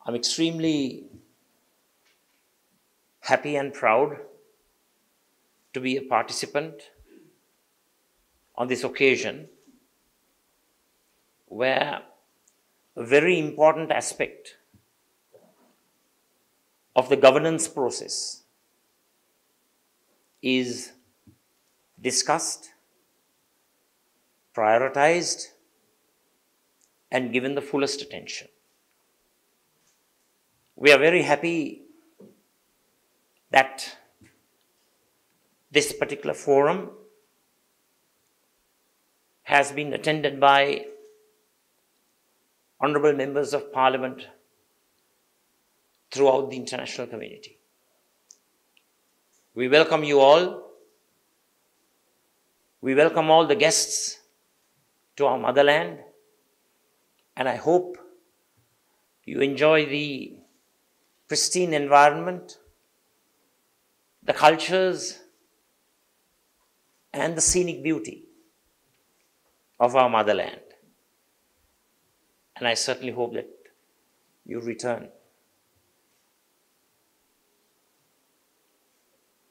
I'm extremely happy and proud to be a participant on this occasion where a very important aspect of the governance process is discussed, prioritized, and given the fullest attention. We are very happy that this particular forum has been attended by honorable members of Parliament throughout the international community. We welcome you all. We welcome all the guests to our motherland, and I hope you enjoy the pristine environment, the cultures, and the scenic beauty of our motherland. And I certainly hope that you return.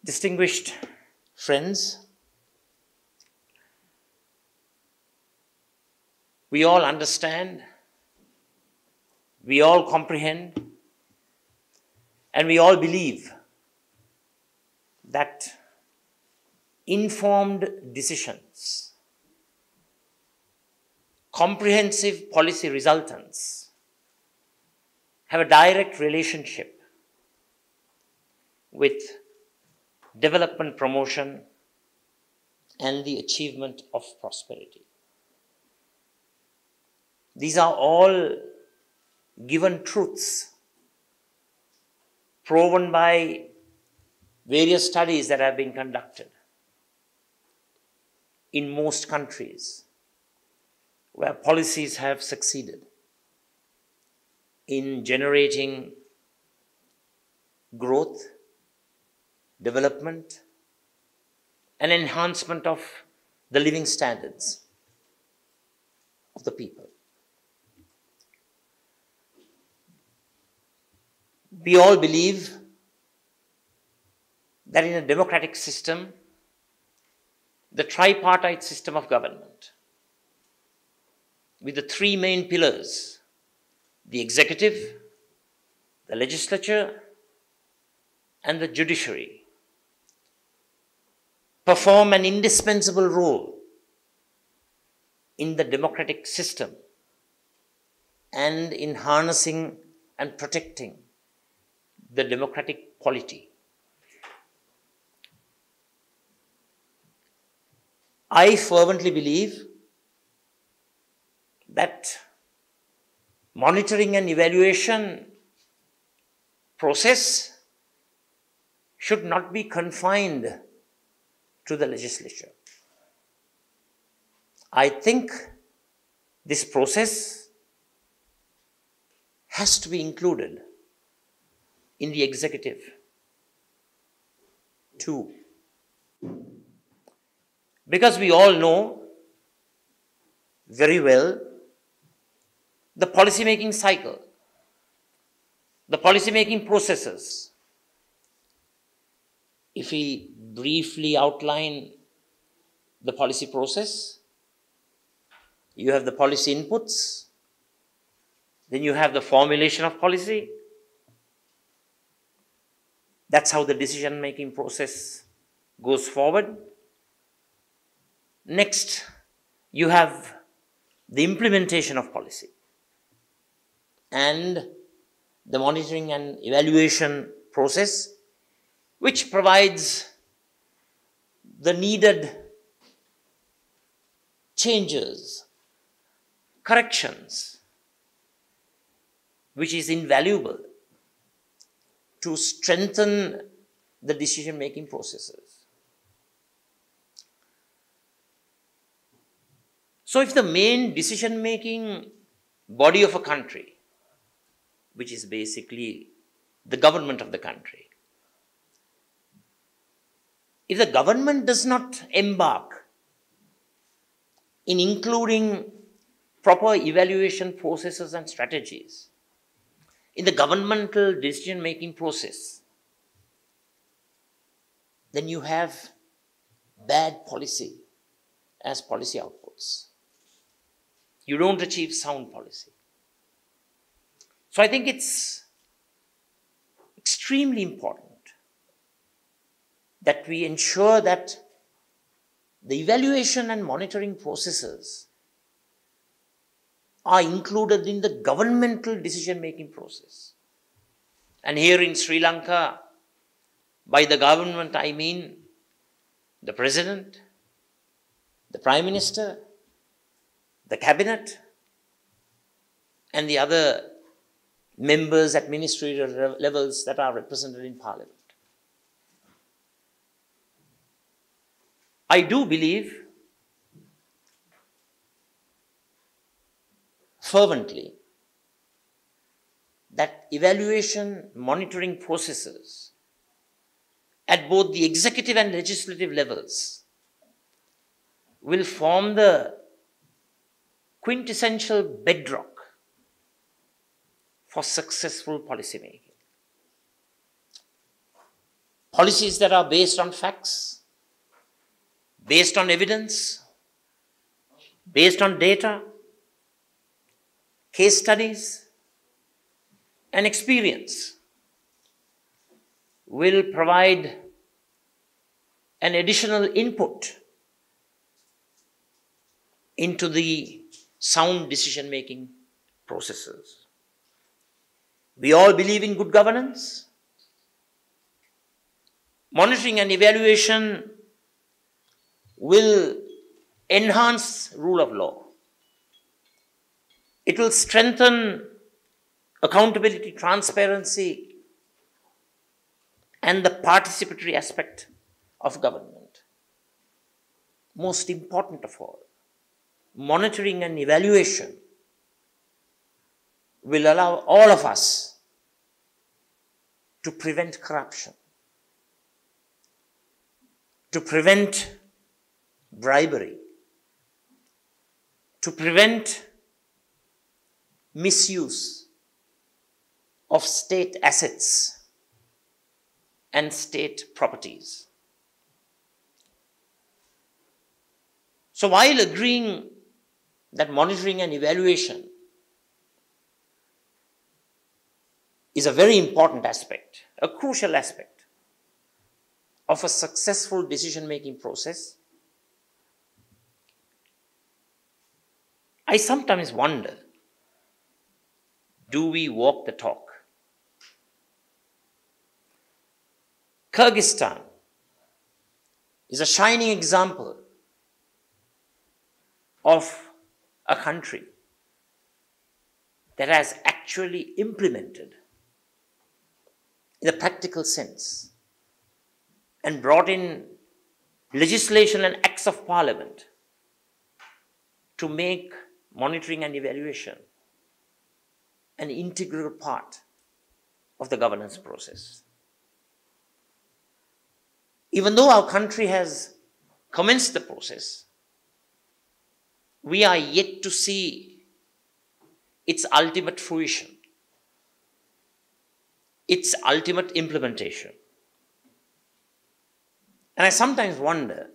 Distinguished friends, we all understand, we all comprehend, and we all believe that informed decisions, comprehensive policy resultants have a direct relationship with development promotion and the achievement of prosperity. These are all given truths proven by various studies that have been conducted in most countries where policies have succeeded in generating growth, development, and enhancement of the living standards of the people. We all believe that in a democratic system, the tripartite system of government, with the three main pillars, the executive, the legislature, and the judiciary, perform an indispensable role in the democratic system and in harnessing and protecting the democratic polity. I fervently believe that monitoring and evaluation process should not be confined to the legislature. I think this process has to be included in the executive too. Because we all know very well the policy-making cycle, the policy-making processes. If we briefly outline the policy process, you have the policy inputs, then you have the formulation of policy. That's how the decision-making process goes forward. Next, you have the implementation of policy and the monitoring and evaluation process, which provides the needed changes, corrections, which is invaluable to strengthen the decision-making processes. So if the main decision-making body of a country, which is basically the government of the country, if the government does not embark in including proper evaluation processes and strategies, in the governmental decision-making process, then you have bad policy as policy outputs. You don't achieve sound policy. So I think it's extremely important that we ensure that the evaluation and monitoring processes are included in the governmental decision-making process. And here in Sri Lanka, by the government, I mean the President, the Prime Minister, the Cabinet, and the other members at ministerial levels that are represented in Parliament. I do believe fervently that evaluation monitoring processes at both the executive and legislative levels will form the quintessential bedrock for successful policy making. Policies that are based on facts, based on evidence, based on data, case studies, and experience will provide an additional input into the sound decision-making processes. We all believe in good governance. Monitoring and evaluation will enhance rule of law. It will strengthen accountability, transparency, and the participatory aspect of government. Most important of all, monitoring and evaluation will allow all of us to prevent corruption, to prevent bribery, to prevent misuse of state assets and state properties. So while agreeing that monitoring and evaluation is a very important aspect, a crucial aspect of a successful decision-making process, I sometimes wonder, do we walk the talk? Kyrgyzstan is a shining example of a country that has actually implemented in a practical sense and brought in legislation and acts of parliament to make monitoring and evaluation an integral part of the governance process. Even though our country has commenced the process, we are yet to see its ultimate fruition, its ultimate implementation. And I sometimes wonder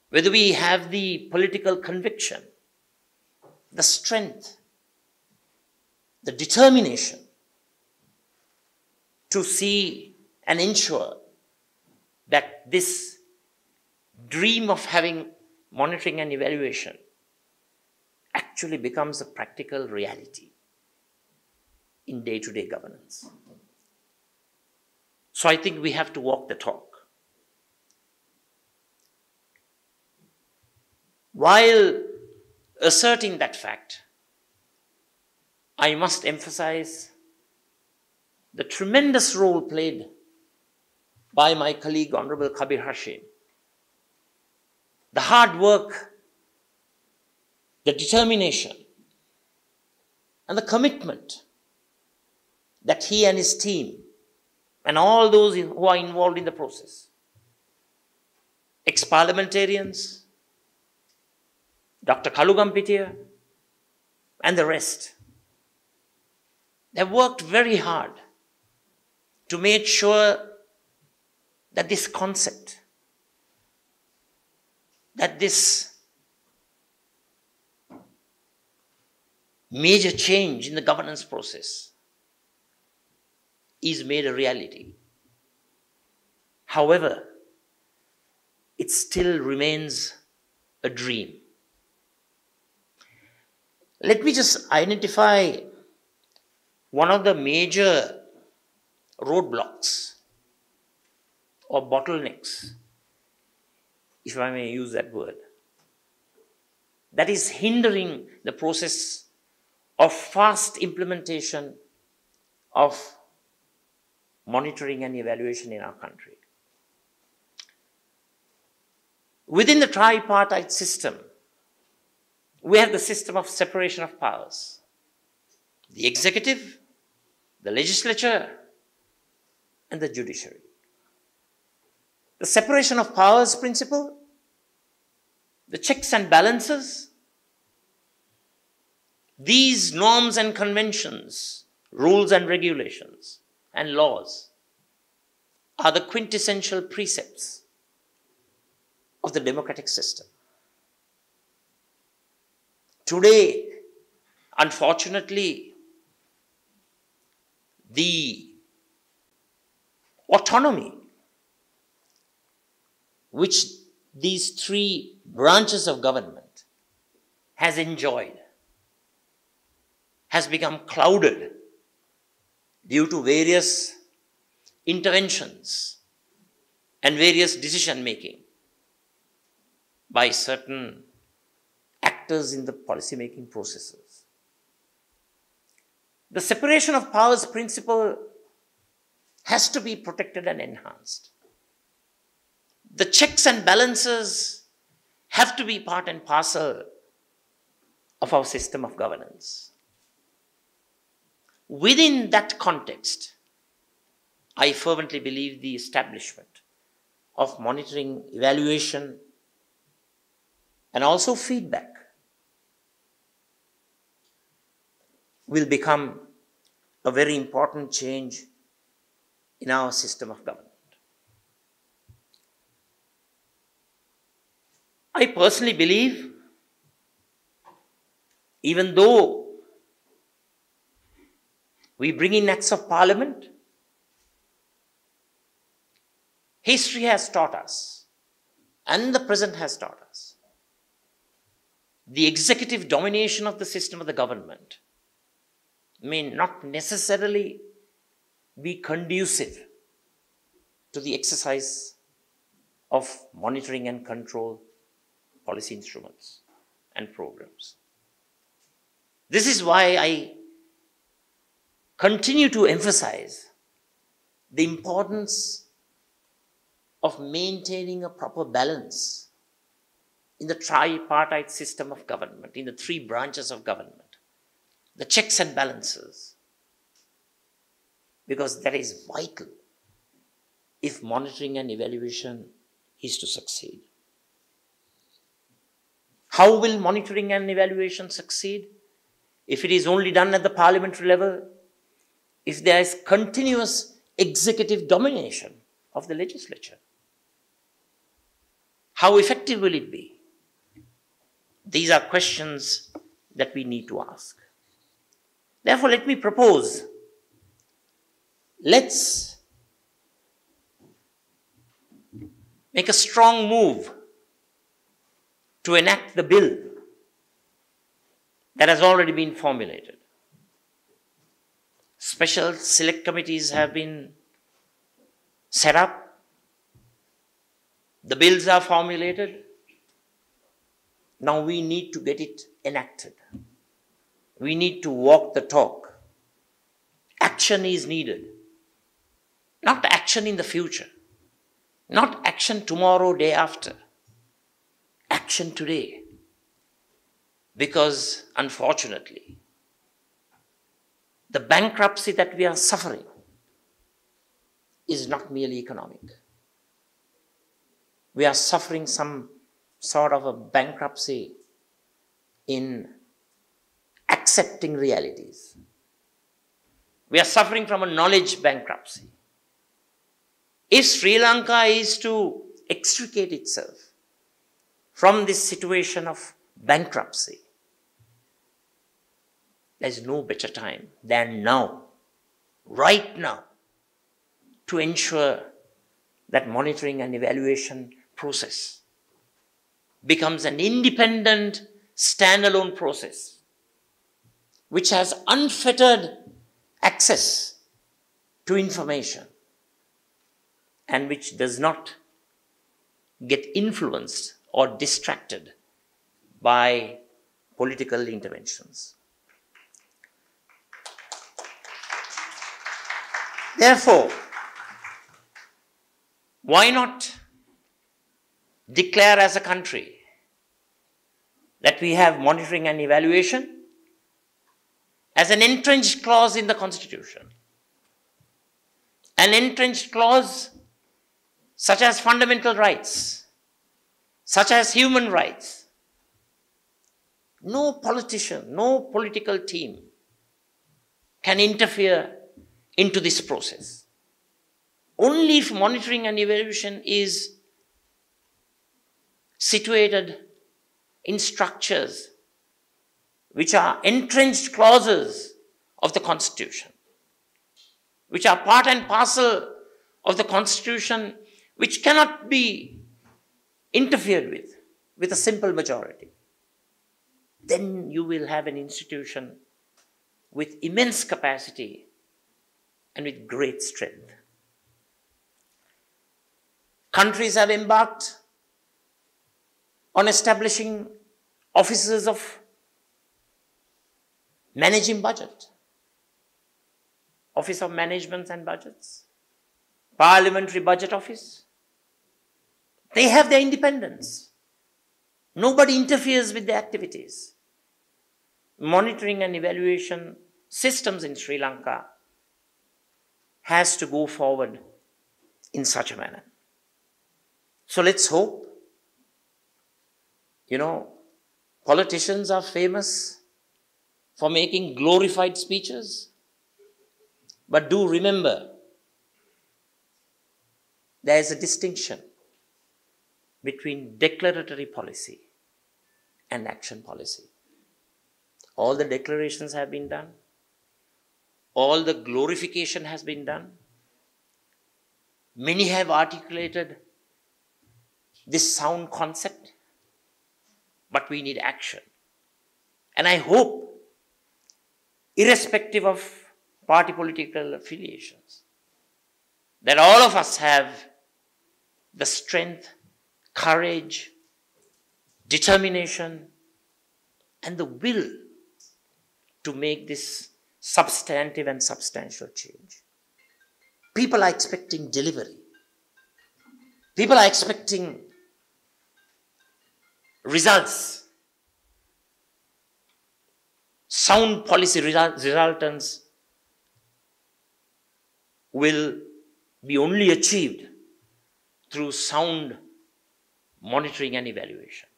whether we have the political conviction, the strength, the determination to see and ensure that this dream of having monitoring and evaluation actually becomes a practical reality in day-to-day governance. So I think we have to walk the talk. While asserting that fact, I must emphasize the tremendous role played by my colleague, Honorable Kabir Hashim. The hard work, the determination, and the commitment that he and his team and all those who are involved in the process, ex-parliamentarians, Dr. Kalugampitiya, and the rest, They've worked very hard to make sure that this concept, that this major change in the governance process is made a reality. However, it still remains a dream. Let me just identify one of the major roadblocks or bottlenecks, if I may use that word, that is hindering the process of fast implementation of monitoring and evaluation in our country. Within the tripartite system, we have the system of separation of powers. The executive, the legislature, and the judiciary. The separation of powers principle, the checks and balances, these norms and conventions, rules and regulations, and laws are the quintessential precepts of the democratic system. Today, unfortunately, the autonomy which these three branches of government has enjoyed has become clouded due to various interventions and various decision making by certain actors in the policy making processes. The separation of powers principle has to be protected and enhanced. The checks and balances have to be part and parcel of our system of governance. Within that context, I fervently believe the establishment of monitoring, evaluation, and also feedback will become a very important change in our system of government. I personally believe, even though we bring in acts of parliament, history has taught us, and the present has taught us, the executive domination of the system of the government may not necessarily be conducive to the exercise of monitoring and control policy instruments and programs. This is why I continue to emphasize the importance of maintaining a proper balance in the tripartite system of government, in the three branches of government, the checks and balances, because that is vital if monitoring and evaluation is to succeed. How will monitoring and evaluation succeed? If it is only done at the parliamentary level, if there is continuous executive domination of the legislature, how effective will it be? These are questions that we need to ask. Therefore, let me propose, let's make a strong move to enact the bill that has already been formulated. Special select committees have been set up. The bills are formulated. Now we need to get it enacted. We need to walk the talk. Action is needed. Not action in the future. Not action tomorrow, day after. Action today. Because, unfortunately, the bankruptcy that we are suffering is not merely economic. We are suffering some sort of a bankruptcy in accepting realities. We are suffering from a knowledge bankruptcy. If Sri Lanka is to extricate itself from this situation of bankruptcy, there is no better time than now, right now, to ensure that monitoring and evaluation process becomes an independent, standalone process which has unfettered access to information and which does not get influenced or distracted by political interventions. Therefore, why not declare as a country that we have monitoring and evaluation as an entrenched clause in the Constitution? An entrenched clause such as fundamental rights, such as human rights. No politician, no political team can interfere into this process. Only if monitoring and evaluation is situated in structures which are entrenched clauses of the Constitution, which are part and parcel of the Constitution, which cannot be interfered with a simple majority, then you will have an institution with immense capacity and with great strength. Countries have embarked on establishing offices of managing budget, Office of Management and Budgets, Parliamentary Budget Office. They have their independence. Nobody interferes with their activities. Monitoring and evaluation systems in Sri Lanka has to go forward in such a manner. So let's hope. Politicians are famous for making glorified speeches. But do remember, there is a distinction between declaratory policy and action policy. All the declarations have been done. All the glorification has been done. Many have articulated this sound concept, but we need action. And I hope, irrespective of party political affiliations, that all of us have the strength, courage, determination, and the will to make this substantive and substantial change. People are expecting delivery. People are expecting results. Sound policy resultants will be only achieved through sound monitoring and evaluation.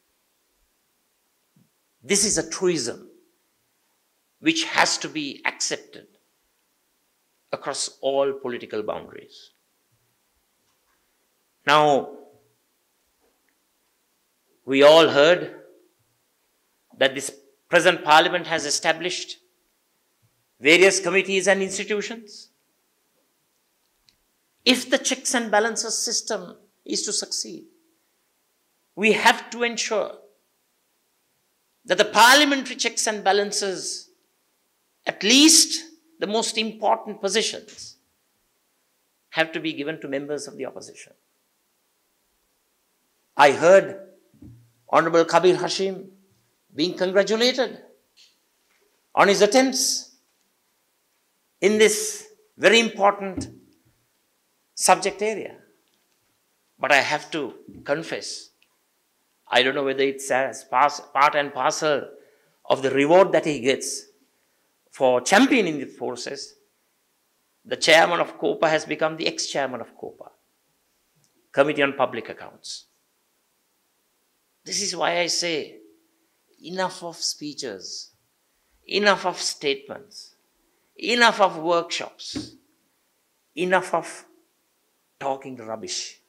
This is a truism which has to be accepted across all political boundaries. Now, we all heard that this present Parliament has established various committees and institutions. If the checks and balances system is to succeed, we have to ensure that the parliamentary checks and balances, at least the most important positions, have to be given to members of the opposition. I heard Honorable Kabir Hashim being congratulated on his attempts in this very important subject area. But I have to confess, I don't know whether it's as part and parcel of the reward that he gets for championing the process. The chairman of COPA has become the ex-chairman of COPA, Committee on Public Accounts. This is why I say, enough of speeches, enough of statements, Enough of workshops. Enough of talking rubbish.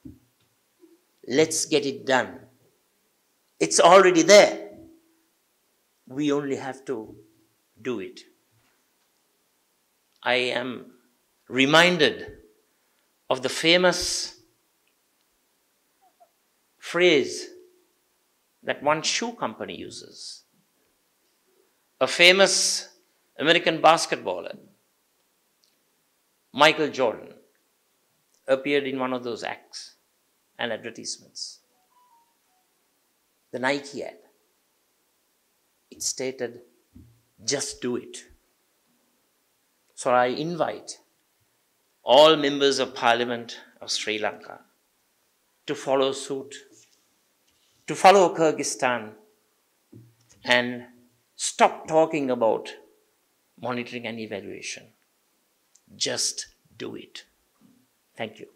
Let's get it done. It's already there. We only have to do it. I am reminded of the famous phrase that one shoe company uses. A famous American basketballer, Michael Jordan, appeared in one of those acts and advertisements. The Nike ad. It stated, just do it. So I invite all members of Parliament of Sri Lanka to follow suit, to follow Kyrgyzstan and stop talking about monitoring and evaluation. Just do it. Thank you.